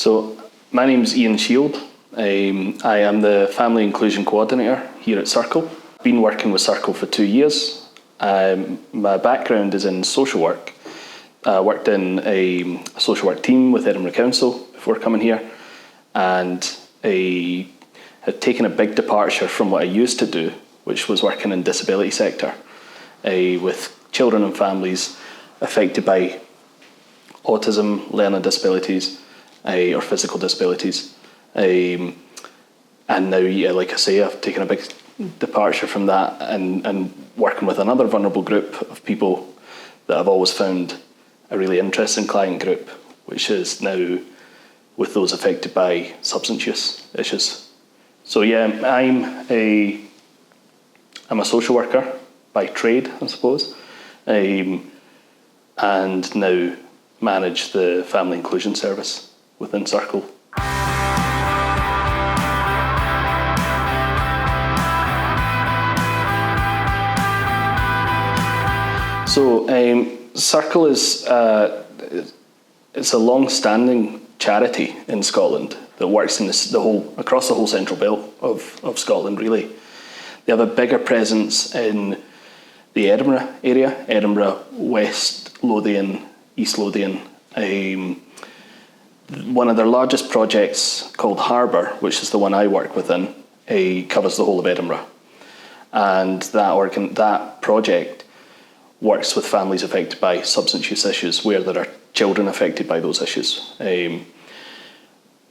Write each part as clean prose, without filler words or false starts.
So my name's Ian Shield. I am the Family Inclusion Coordinator here at Circle. I've been working with Circle for 2 years. My background is in social work. I worked in a social work team with Edinburgh Council before coming here, and I had taken a big departure from what I used to do, which was working in the disability sector with children and families affected by autism, learning disabilities, or physical disabilities. And now, like I say, I've taken a big departure from that and working with another vulnerable group of people that I've always found a really interesting client group, which is now with those affected by substance use issues. So yeah, I'm a social worker by trade, I suppose, and now manage the family inclusion service within Circle. So Circle is it's a long-standing charity in Scotland that works in across the whole central belt of Scotland, really. They have a bigger presence in the Edinburgh area, Edinburgh, West Lothian, East Lothian. One of their largest projects, called Harbour, which is the one I work within, covers the whole of Edinburgh. And that project works with families affected by substance use issues where there are children affected by those issues.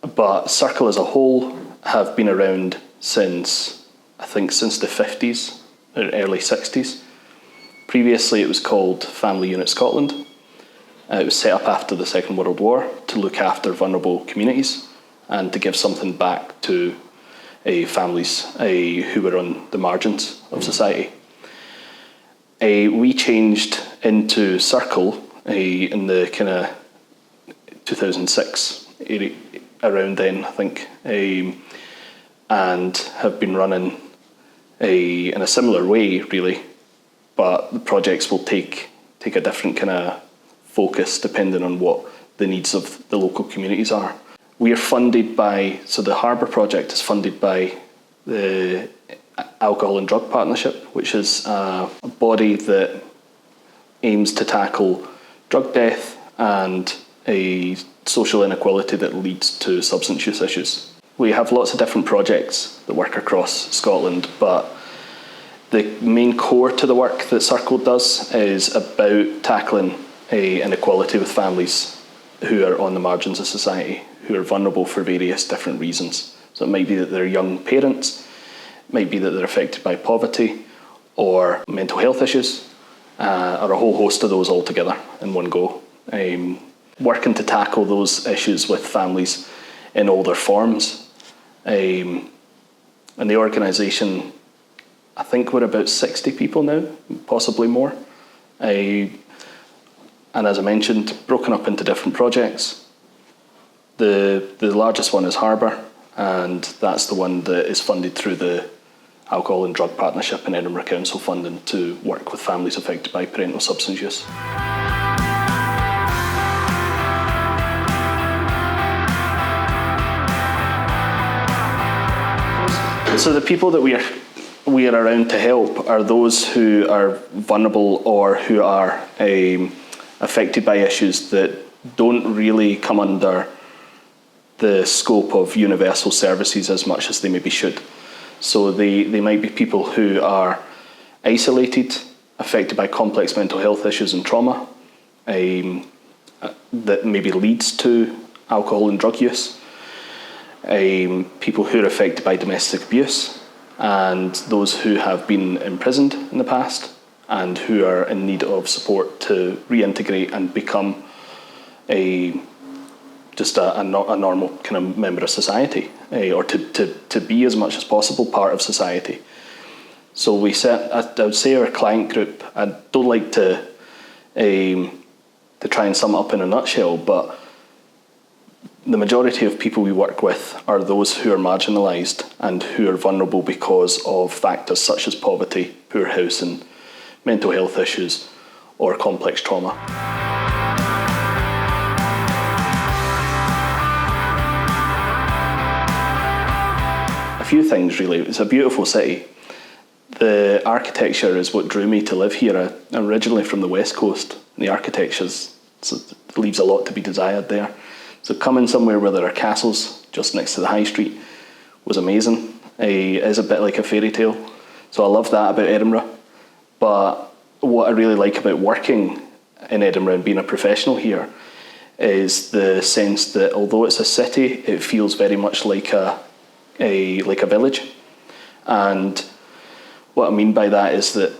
But Circle as a whole have been around since the 50s, or early 60s. Previously it was called Family Unit Scotland. It was set up after the Second World War to look after vulnerable communities and to give something back to families who were on the margins of society. We changed into Circle in the kind of 2006 area, around then, I think, and have been running in a similar way, really. But the projects will take a different kind of focus depending on what the needs of the local communities are. We are funded so the Harbour project is funded by the Alcohol and Drug Partnership, which is a body that aims to tackle drug death and a social inequality that leads to substance use issues. We have lots of different projects that work across Scotland, but the main core to the work that Circle does is about tackling inequality with families who are on the margins of society, who are vulnerable for various different reasons. So it might be that they're young parents, it might be that they're affected by poverty or mental health issues, or a whole host of those all together in one go. Working to tackle those issues with families in all their forms. And the organisation, I think we're about 60 people now, possibly more. And as I mentioned, broken up into different projects. The largest one is Harbour, and that's the one that is funded through the Alcohol and Drug Partnership and Edinburgh Council funding to work with families affected by parental substance use. So the people that we are around to help are those who are vulnerable or who are affected by issues that don't really come under the scope of universal services as much as they maybe should. So they might be people who are isolated, affected by complex mental health issues and trauma, that maybe leads to alcohol and drug use, people who are affected by domestic abuse, and those who have been imprisoned in the past and who are in need of support to reintegrate and become a normal kind of member of society, or to be as much as possible part of society. So I would say our client group, I don't like to try and sum it up in a nutshell, but the majority of people we work with are those who are marginalised and who are vulnerable because of factors such as poverty, poor housing, mental health issues, or complex trauma. few things really. It's a beautiful city. The architecture is what drew me to live here. I'm originally from the West Coast. And the architecture leaves a lot to be desired there. So coming somewhere where there are castles just next to the high street was amazing. It is a bit like a fairy tale. So I love that about Edinburgh. But what I really like about working in Edinburgh and being a professional here is the sense that although it's a city, it feels very much like a village. And what I mean by that is that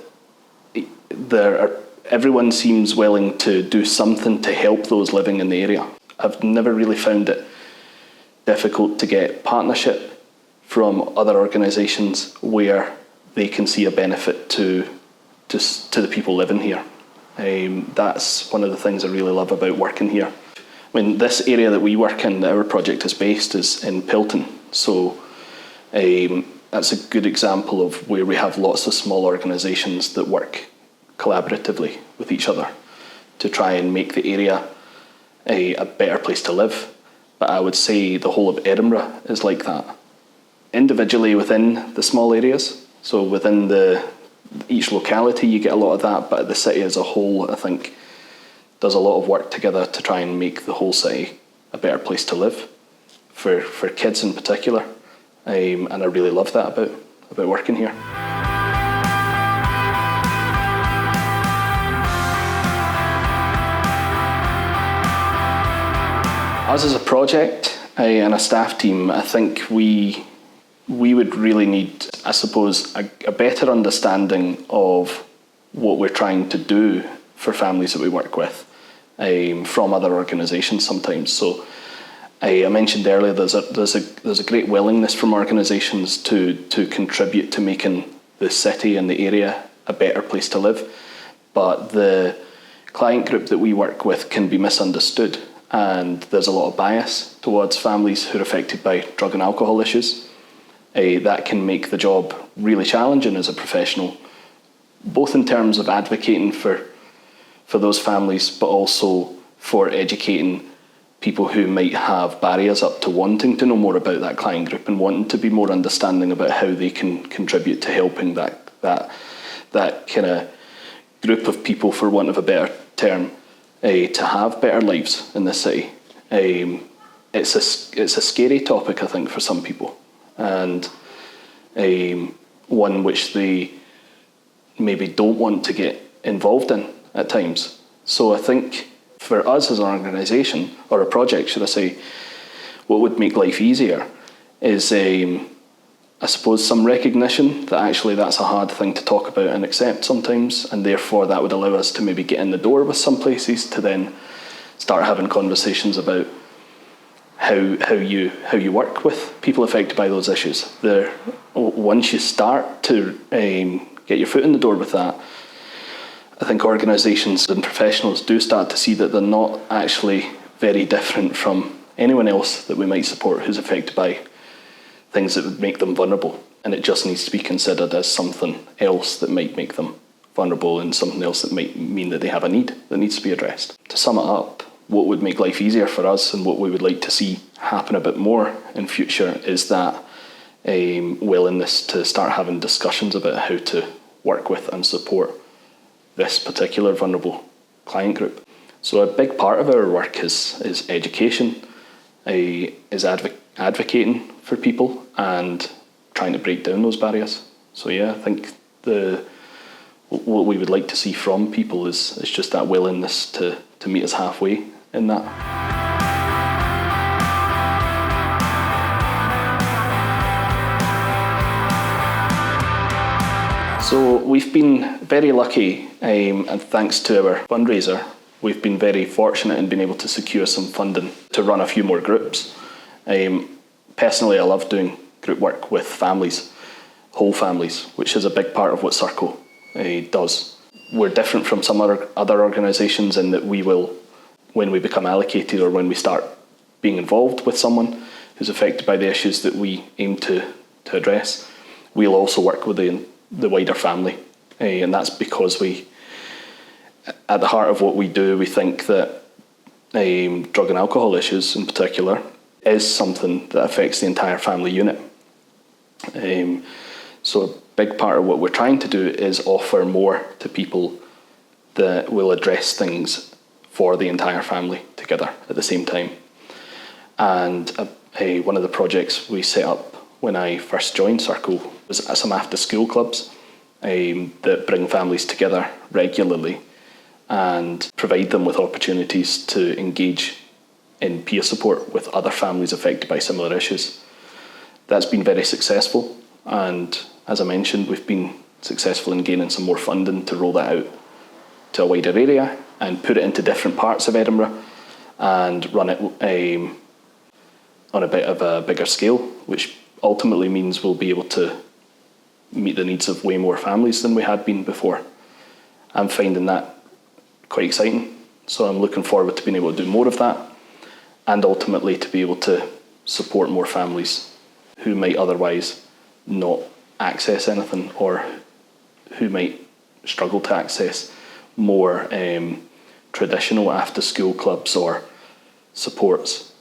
everyone seems willing to do something to help those living in the area. I've never really found it difficult to get partnership from other organisations where they can see a benefit to the people living here. That's one of the things I really love about working here. I mean, this area that we work in, that our project is based, is in Pilton. So that's a good example of where we have lots of small organisations that work collaboratively with each other to try and make the area a better place to live. But I would say the whole of Edinburgh is like that. Individually within the small areas, so within each locality you get a lot of that, but the city as a whole, I think, does a lot of work together to try and make the whole city a better place to live, for kids in particular. And I really love that about working here. Us as a project and a staff team, I think we would really need, I suppose, a better understanding of what we're trying to do for families that we work with from other organisations sometimes. So I mentioned earlier there's a great willingness from organisations to contribute to making the city and the area a better place to live, but the client group that we work with can be misunderstood, and there's a lot of bias towards families who are affected by drug and alcohol issues. That can make the job really challenging as a professional, both in terms of advocating for those families, but also for educating people who might have barriers up to wanting to know more about that client group and wanting to be more understanding about how they can contribute to helping that kind of group of people, for want of a better term, to have better lives in this city. It's a scary topic, I think, for some people, and one which they maybe don't want to get involved in at times. So I think for us as an organisation, or a project, should I say, what would make life easier is, I suppose, some recognition that actually that's a hard thing to talk about and accept sometimes, and therefore that would allow us to maybe get in the door with some places to then start having conversations about how you work with people affected by those issues. Once you start to get your foot in the door with that, I think organisations and professionals do start to see that they're not actually very different from anyone else that we might support who's affected by things that would make them vulnerable. And it just needs to be considered as something else that might make them vulnerable, and something else that might mean that they have a need that needs to be addressed. To sum it up, what would make life easier for us and what we would like to see happen a bit more in future is that willingness to start having discussions about how to work with and support this particular vulnerable client group. So a big part of our work is education, is advocating for people and trying to break down those barriers. So yeah, I think what we would like to see from people is just that willingness to meet us halfway in that. So we've been very lucky, and thanks to our fundraiser, we've been very fortunate in being able to secure some funding to run a few more groups. Personally, I love doing group work with families, whole families, which is a big part of what Circle does. We're different from some other organisations in that we will, when we become allocated or when we start being involved with someone who's affected by the issues that we aim to address, we'll also work with the wider family. And that's because at the heart of what we do, we think that drug and alcohol issues in particular is something that affects the entire family unit. So a big part of what we're trying to do is offer more to people that will address things for the entire family together at the same time. And one of the projects we set up when I first joined Circle was some after-school clubs that bring families together regularly and provide them with opportunities to engage in peer support with other families affected by similar issues. That's been very successful, and as I mentioned, we've been successful in gaining some more funding to roll that out to a wider area and put it into different parts of Edinburgh and run it on a bit of a bigger scale, which ultimately means we'll be able to meet the needs of way more families than we had been before. I'm finding that quite exciting, so I'm looking forward to being able to do more of that and ultimately to be able to support more families who might otherwise not access anything or who might struggle to access more traditional after-school clubs or supports.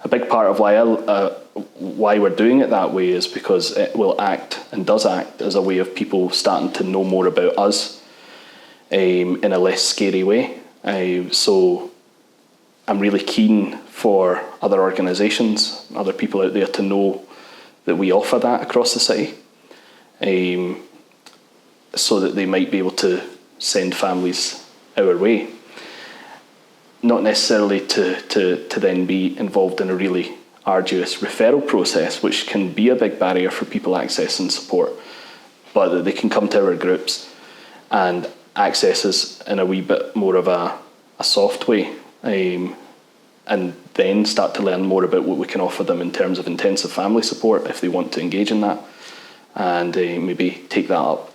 A big part of why we're doing it that way is because it will act and does act as a way of people starting to know more about us in a less scary way. So I'm really keen for other organisations, other people out there to know that we offer that across the city, so that they might be able to send families our way. Not necessarily to then be involved in a really arduous referral process, which can be a big barrier for people accessing support, but that they can come to our groups and access us in a wee bit more of a soft way, and then start to learn more about what we can offer them in terms of intensive family support if they want to engage in that, and maybe take that up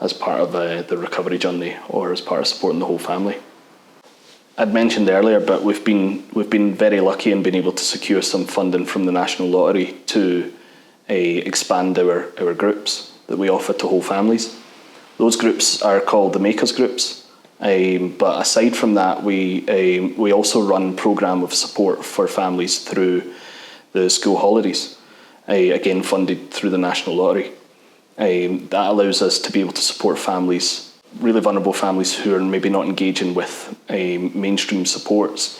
as part of the recovery journey or as part of supporting the whole family. I'd mentioned earlier, but we've been very lucky in being able to secure some funding from the National Lottery to expand our groups that we offer to whole families. Those groups are called the Makers Groups, but aside from that, we also run a programme of support for families through the school holidays, again funded through the National Lottery. That allows us to be able to support families, really vulnerable families who are maybe not engaging with mainstream supports.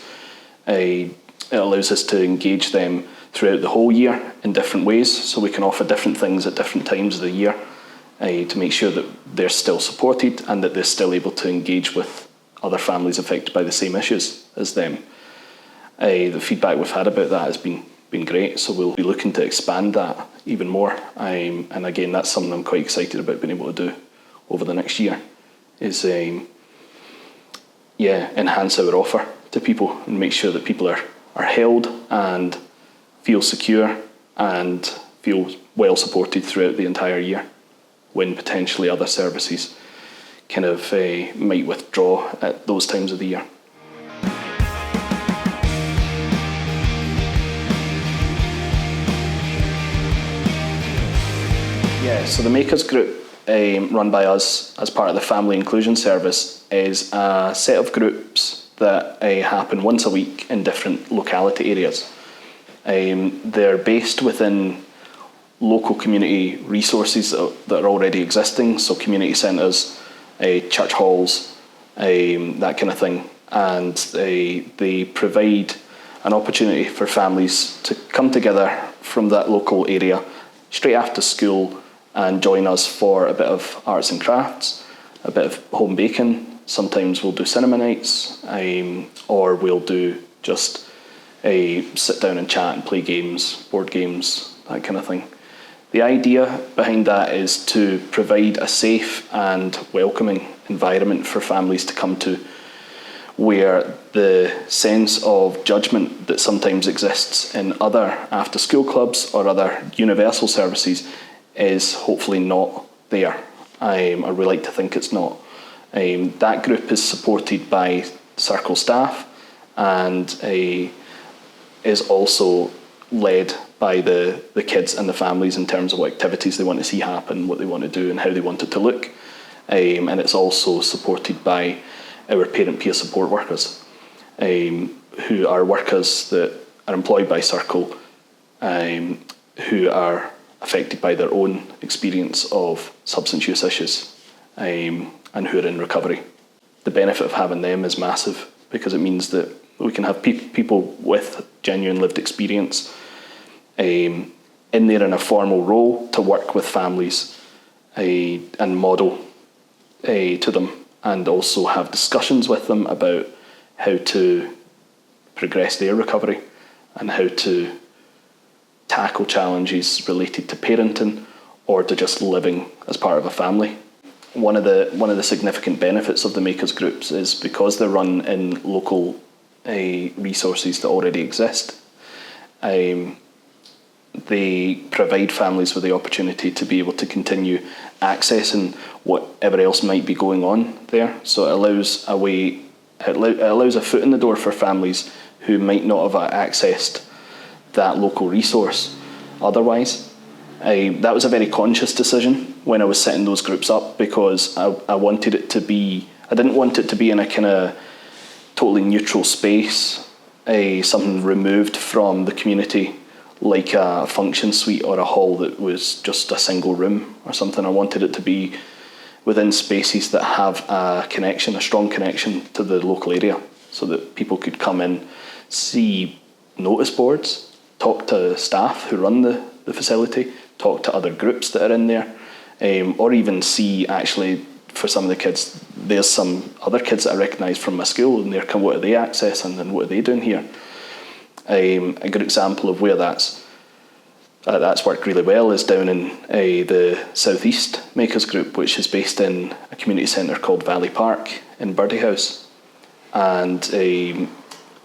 It allows us to engage them throughout the whole year in different ways, so we can offer different things at different times of the year to make sure that they're still supported and that they're still able to engage with other families affected by the same issues as them. The feedback we've had about that has been great, so we'll be looking to expand that even more. And again, that's something I'm quite excited about being able to do over the next year, is enhance our offer to people and make sure that people are held and feel secure and feel well supported throughout the entire year, when potentially other services kind of might withdraw at those times of the year. Yeah, so the Makers Group, run by us as part of the Family Inclusion Service, is a set of groups that happen once a week in different locality areas. They're based within local community resources that are already existing, so community centres, church halls, that kind of thing, and they provide an opportunity for families to come together from that local area straight after school and join us for a bit of arts and crafts, a bit of home baking. Sometimes we'll do cinema nights, or we'll do just sit down and chat and play games, board games, that kind of thing. The idea behind that is to provide a safe and welcoming environment for families to come to, where the sense of judgment that sometimes exists in other after-school clubs or other universal services is hopefully not there. Or we like to think it's not. That group is supported by Circle staff and is also led by the kids and the families in terms of what activities they want to see happen, what they want to do and how they want it to look. And it's also supported by our parent peer support workers, who are workers that are employed by Circle, who are affected by their own experience of substance use issues, and who are in recovery. The benefit of having them is massive, because it means that we can have people with genuine lived experience in there in a formal role to work with families and model to them, and also have discussions with them about how to progress their recovery and how to tackle challenges related to parenting or to just living as part of a family. One of the significant benefits of the Makers groups is because they're run in local resources that already exist. They provide families with the opportunity to be able to continue accessing whatever else might be going on there. So it allows a foot in the door for families who might not have accessed that local resource otherwise. That was a very conscious decision when I was setting those groups up, because I wanted it to be, I didn't want it to be in a kind of totally neutral space, something removed from the community, like a function suite or a hall that was just a single room or something. I wanted it to be within spaces that have a strong connection to the local area, so that people could come in, see notice boards, talk to staff who run the facility, talk to other groups that are in there, or even see, actually, for some of the kids, there's some other kids that I recognise from my school, and they're what are they accessing and what are they doing here? A good example of where that's worked really well is down in the South East Makers Group, which is based in a community centre called Valley Park in Birdie House, and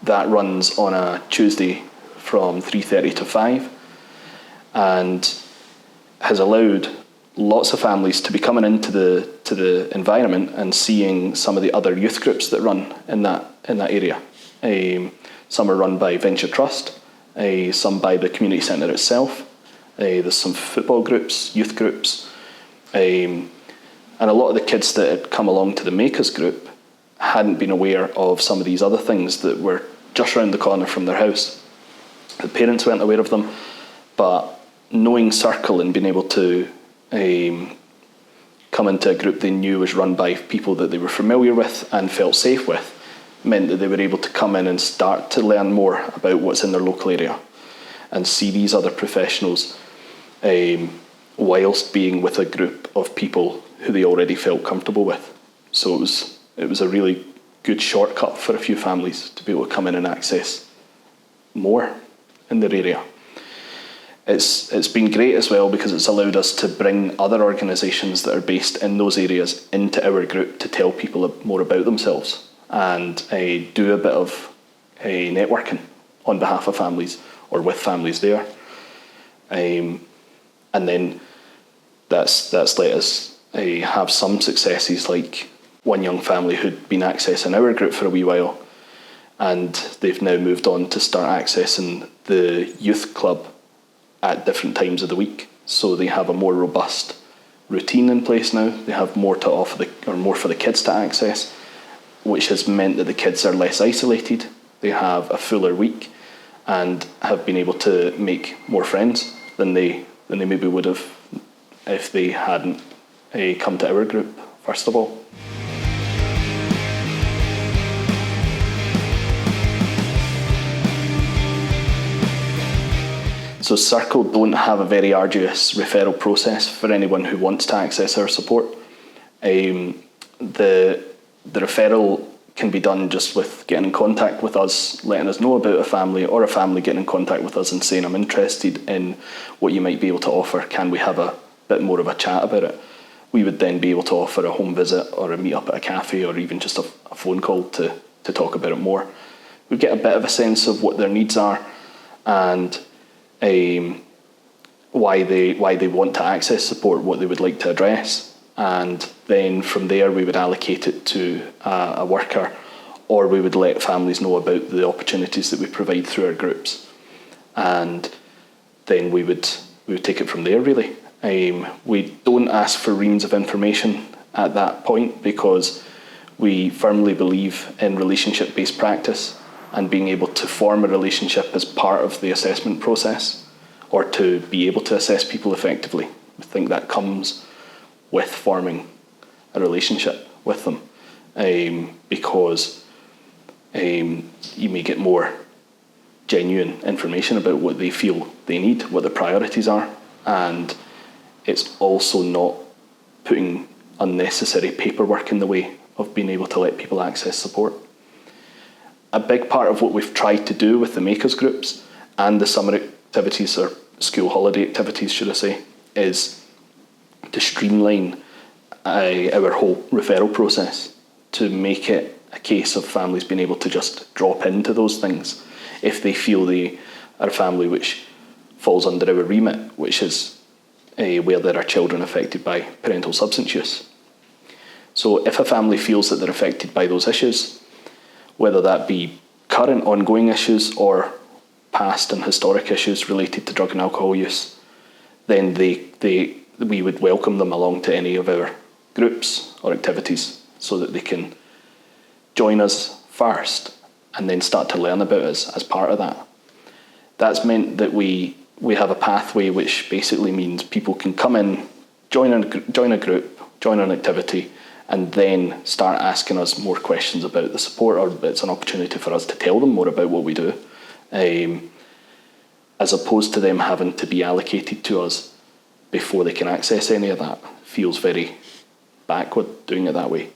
that runs on a Tuesday from 3:30 to 5, and has allowed lots of families to be coming into the environment and seeing some of the other youth groups that run in that area. Some are run by Venture Trust, some by the community centre itself. There's some football groups, youth groups, and a lot of the kids that had come along to the Makers group hadn't been aware of some of these other things that were just round the corner from their house. The parents weren't aware of them, but knowing Circle and being able to come into a group they knew was run by people that they were familiar with and felt safe with meant that they were able to come in and start to learn more about what's in their local area and see these other professionals whilst being with a group of people who they already felt comfortable with. So it was a really good shortcut for a few families to be able to come in and access more in their area. It's been great as well, because it's allowed us to bring other organisations that are based in those areas into our group to tell people more about themselves and do a bit of networking on behalf of families or with families there. And then that's let us have some successes, like one young family who'd been accessing our group for a wee while, and they've now moved on to start accessing the youth club at different times of the week. So they have a more robust routine in place now. They have more to offer more for the kids to access, which has meant that the kids are less isolated. They have a fuller week and have been able to make more friends than they maybe would have if they hadn't come to our group first of all. So Circle don't have a very arduous referral process for anyone who wants to access our support. The referral can be done just with getting in contact with us, letting us know about a family, or a family getting in contact with us and saying, I'm interested in what you might be able to offer. Can we have a bit more of a chat about it? We would then be able to offer a home visit or a meet up at a cafe, or even just a phone call to talk about it more. We get a bit of a sense of what their needs are and why they want to access support, what they would like to address, and then from there we would allocate it to a worker, or we would let families know about the opportunities that we provide through our groups, and then we would take it from there really. We don't ask for reams of information at that point, because we firmly believe in relationship-based practice and being able to form a relationship as part of the assessment process or to be able to assess people effectively. I think that comes with forming a relationship with them, because you may get more genuine information about what they feel they need, what their priorities are, and it's also not putting unnecessary paperwork in the way of being able to let people access support. A big part of what we've tried to do with the makers groups and the summer activities, or school holiday activities should I say, is to streamline our whole referral process, to make it a case of families being able to just drop into those things if they feel they are a family which falls under our remit, which is where there are children affected by parental substance use. So if a family feels that they're affected by those issues, whether that be current ongoing issues or past and historic issues related to drug and alcohol use, then we would welcome them along to any of our groups or activities so that they can join us first and then start to learn about us as part of that. That's meant that we have a pathway which basically means people can come in, join a group, join an activity, and then start asking us more questions about the support, or it's an opportunity for us to tell them more about what we do, as opposed to them having to be allocated to us before they can access any of that. It feels very backward doing it that way.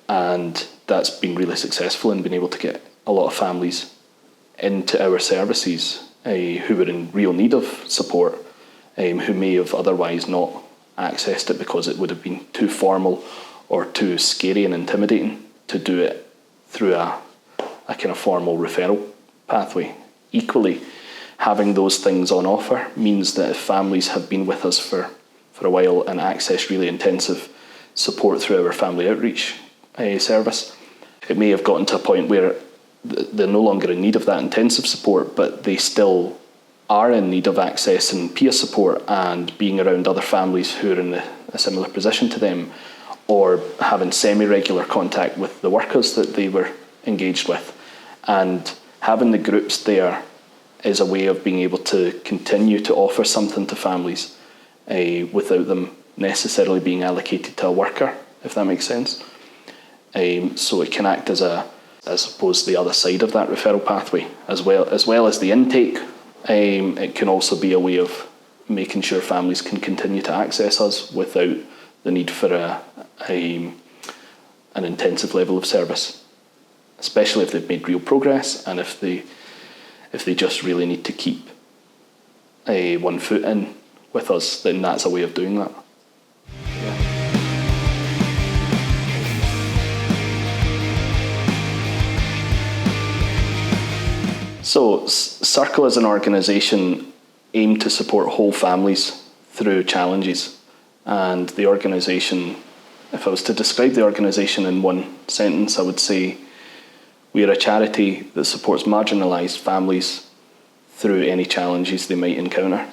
And that's been really successful in being able to get a lot of families into our services who were in real need of support, who may have otherwise not accessed it because it would have been too formal or too scary and intimidating to do it through a kind of formal referral pathway. Equally, having those things on offer means that if families have been with us for a while and access really intensive support through our family outreach service, it may have gotten to a point where they're no longer in need of that intensive support, but they still are in need of accessing peer support and being around other families who are in a similar position to them, or having semi-regular contact with the workers that they were engaged with. And having the groups there is a way of being able to continue to offer something to families without them necessarily being allocated to a worker, if that makes sense. So it can act as I suppose, the other side of that referral pathway, as well as the intake. It can also be a way of making sure families can continue to access us without the need for an intensive level of service, especially if they've made real progress and if they just really need to keep one foot in with us, then that's a way of doing that. So Circle as an organisation aim to support whole families through challenges, and the organisation, if I was to describe the organisation in one sentence, I would say we are a charity that supports marginalised families through any challenges they might encounter.